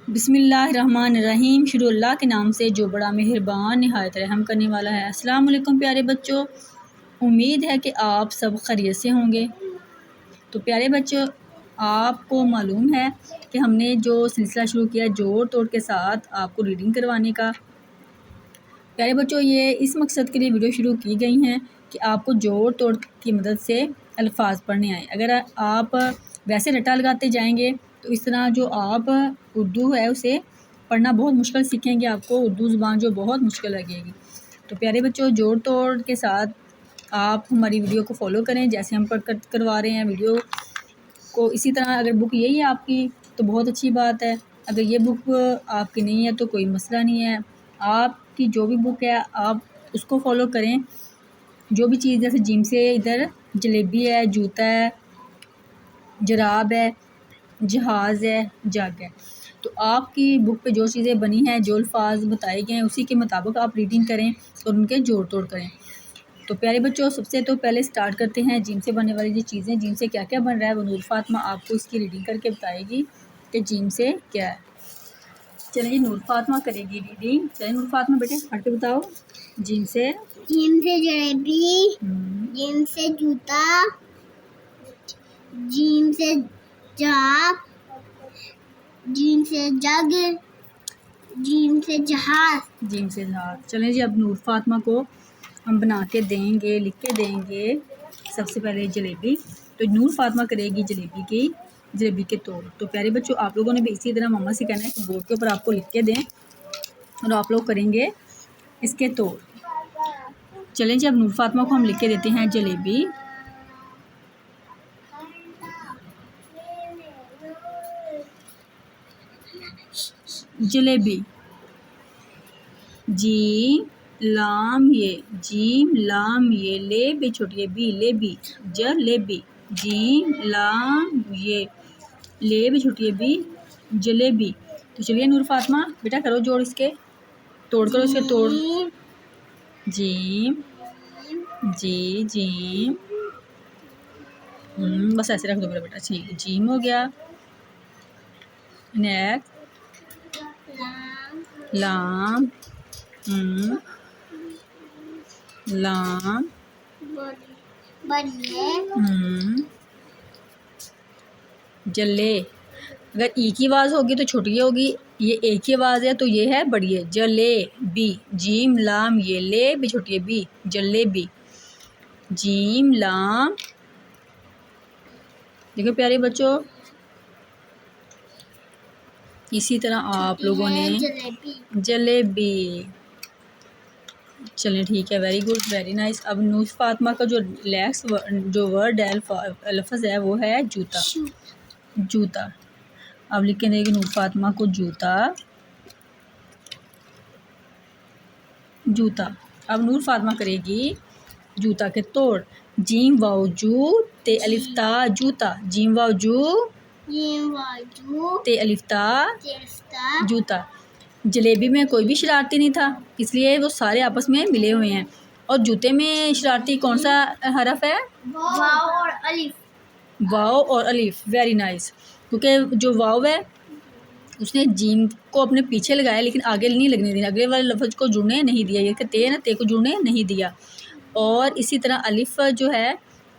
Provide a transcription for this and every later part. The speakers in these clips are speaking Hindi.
बिस्मिल्लाहिर्रहमानिर्रहीम। शुरू अल्लाह के नाम से जो बड़ा मेहरबान निहायत रहम करने वाला है। अस्सलाम वालेकुम प्यारे बच्चों, उम्मीद है कि आप सब खैरियत से होंगे। तो प्यारे बच्चों, आपको मालूम है कि हमने जो सिलसिला शुरू किया जोड़ तोड़ के साथ आपको रीडिंग करवाने का। प्यारे बच्चों, ये इस मकसद के लिए वीडियो शुरू की गई हैं कि आपको जोड़ तोड़ की मदद से अल्फाज पढ़ने आए। अगर आप वैसे रट्टा लगाते जाएंगे तो इस तरह जो आप उर्दू है उसे पढ़ना बहुत मुश्किल सीखेंगे, आपको उर्दू ज़ुबान जो बहुत मुश्किल लगेगी। तो प्यारे बच्चों, जोड़ तोड़ के साथ आप हमारी वीडियो को फॉलो करें जैसे हम करवा रहे हैं वीडियो को। इसी तरह अगर बुक यही है आपकी तो बहुत अच्छी बात है, अगर ये बुक आपकी नहीं है तो कोई मसला नहीं है। आपकी जो भी बुक है आप उसको फॉलो करें। जो भी चीज़ जैसे जिम से इधर जलेबी है, जूता है, जराब है, जहाज़ है, जग है, तो आपकी बुक पे जो चीज़ें बनी हैं, जो अल्फाज बताए गए हैं उसी के मुताबिक आप रीडिंग करें और उनके जोड़ तोड़ करें। तो प्यारे बच्चों, सबसे तो पहले स्टार्ट करते हैं जिम से बनने वाली जो चीज़ें, जिम से क्या क्या बन रहा है वो नूर फातिमा आपको इसकी रीडिंग करके बताएगी कि जिम से क्या है। चलिए नूर फातिमा करेगी रीडिंग। चलिए नूर फातिमा बेटे हट के बताओ। जिम से जलेबी, जिम से जूता, जिम से जाग, जिम से जग, जिम से जहाज, जिम से जहाज। चलें जी, अब नूर फातिमा को हम बना के देंगे, लिख के देंगे। सबसे पहले जलेबी, तो नूर फातिमा करेगी जलेबी के तोड़। तो प्यारे बच्चों, आप लोगों ने भी इसी तरह मम्मा से कहना है कि बोर्ड के ऊपर आपको लिख के दें और आप लोग करेंगे इसके तोड़। चलें जी, अब नूर फातिमा को हम लिख के देते हैं जलेबी। जलेबी, जी लाम ये, जीम लाम ये, ले बे छोटी बी, ले बी, जलेबी, जीम लाम ये, ले बे छोटी बी, जलेबी। तो चलिए नूर फातिमा बेटा करो जोड़, इसके तोड़ करो, इसके तोड़। जीम, जी जीम, बस ऐसे रख दो मेरा बेटा, ठीक है। जीम हो गया। नेक्स्ट लाम, लाम, जले। अगर ई की आवाज़ होगी तो छोटी होगी, ये ए की आवाज़ है तो ये है बड़ी है। जले बी, जीम लाम ये, ले भी छोटी है बी, जले बी, जीम लाम। देखो प्यारे बच्चों, इसी तरह आप लोगों ने जलेबी। चलें ठीक है, वेरी गुड, वेरी नाइस। अब नूर फातिमा का जो नेक्स्ट जो वर्ड है, लफ्ज़ है वो है जूता। जूता, अब लिख के देगी नूर फातिमा को जूता। जूता, अब नूर फातिमा करेगी जूता के तोड़। जीम वाओ जू ते अलिफ्ता जूता, जीम वाओ जू ते अलिफ्ता जूता। जलेबी में कोई भी शरारती नहीं था, इसलिए वो सारे आपस में मिले हुए हैं। और जूते में शरारती कौन सा हरफ है? वाव और अलिफ। वाव और अलिफ, वेरी नाइस। क्योंकि जो वाव है उसने जीम को अपने पीछे लगाया लेकिन आगे नहीं लगने दिया, अगले वाले लफ्ज़ को जुड़ने नहीं दिया, ये कि ते ना, ते को जुड़ने नहीं दिया। और इसी तरह अलिफ जो है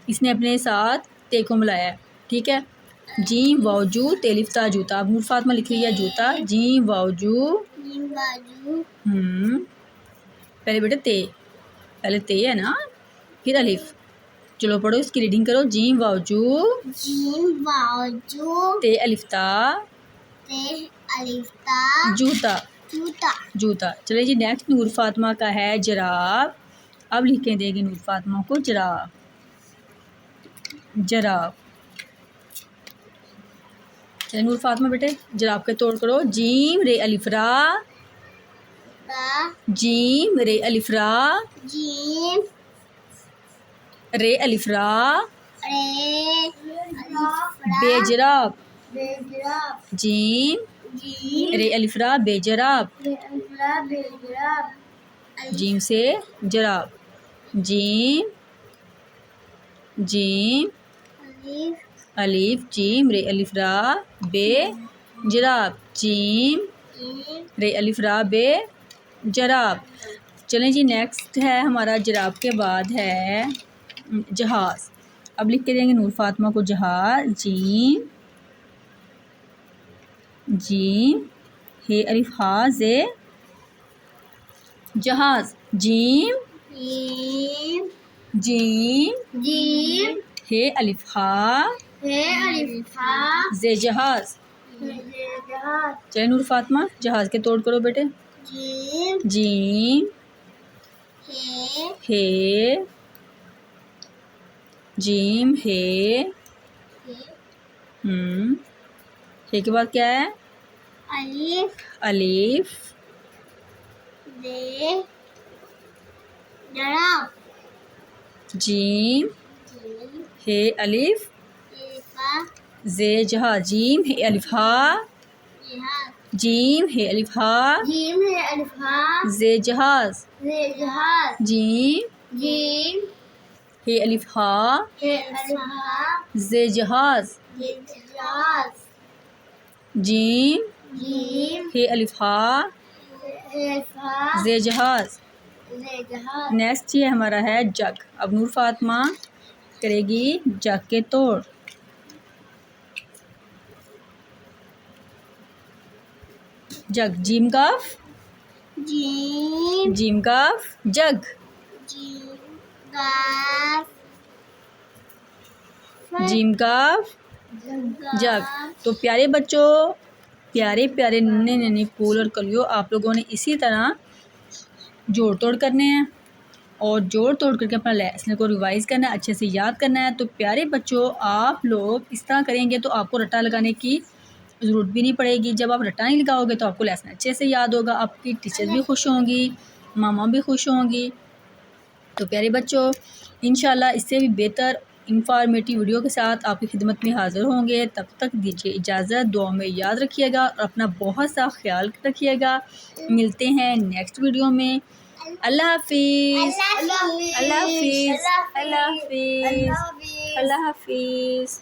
इसने अपने साथ ते को मिलाया है, ठीक है। जीम वाजू तेलिफ्ता जूता। अब नूर फातिमा लिख रही है जूता, जीम वाजू, पहले बेटे ते, पहले ते है ना, फिर अलिफ। चलो पढ़ो, इसकी रीडिंग करो। जीम वाजू ते अलिफ्ता जूता, जूता। चलिए जी, नेक्स्ट नूर फातिमा का है जराब। अब लिख के देगी नूर फातिमा को जराब। जराब, चलिए नूर फातिमा बेटे जराब के तोड़ करो। जीम रे अलिफरा, जीम रे अलिफरा, रे अलिफरा, बेजराब, जीम रे अलिफरा बेजराब, जीम से जराब, जीम, जीम अलिफ, जीम रे अलिफरा बे जिराब, जीम रे अलिफ रा बे जराब। चलें जी, नेक्स्ट है हमारा जराब के बाद है जहाज़। अब लिख के देंगे नूर फातिमा को जहाज़, जीम जीम हे अलिफ हा जे जहाज़, जीम जीम जीम हे अलिफ हा हे अलिफ हा जे जहाज़। जहाज। चले नूर फातिमा जहाज़ के तोड़ करो बेटे। जीम जीम हे हे जीम हे हे के बाद क्या है? अलिफ अलिफ दे जराब। जीम जीम हे अलिफ अलिफा जे जहाज़, जीम हे अलिफ हा जहाज। जीम हे अलिफ हा जीम है अलिफा जे जहाज़, जे जहाज। जीम जीम हे अलिफ हा है अलिफा जे जहाज़, जे जहाज। जीम जीम हे अलिफ हा अलिफा जे जहाज़। जे जहाज। नेक्स्ट ये हमारा है जग। अब नूर फातिमा करेगी जग के तोड़। जग, जीम काफ जीम जीम काफ जग, जीम गाफ जीम काफ जग। तो प्यारे बच्चों, प्यारे प्यारे नन्हे नन्हे फूल और कलियों, आप लोगों ने इसी तरह जोड़ तोड़ करने हैं और जोड़ तोड़ करके अपना लेसन को रिवाइज़ करना है, अच्छे से याद करना है। तो प्यारे बच्चों, आप लोग इस तरह करेंगे तो आपको रट्टा लगाने की ज़रूरत भी नहीं पड़ेगी। जब आप रट्टा नहीं लगाओगे तो आपको लेसन अच्छे से याद होगा, आपकी टीचर भी खुश होंगी, मामा भी खुश होंगी। तो प्यारे बच्चों, इंशाल्लाह इससे भी बेहतर इंफॉर्मेटिव वीडियो के साथ आपकी खिदमत में हाज़िर होंगे। तब तक दीजिए इजाज़त, दुआ में याद रखिएगा और अपना बहुत सा ख्याल रखिएगा। मिलते हैं नेक्स्ट वीडियो में। अल्लाह हाफिज़, अल्लाह हाफिज़, अल्लाह हाफिज़, अल्लाह हाफिज़।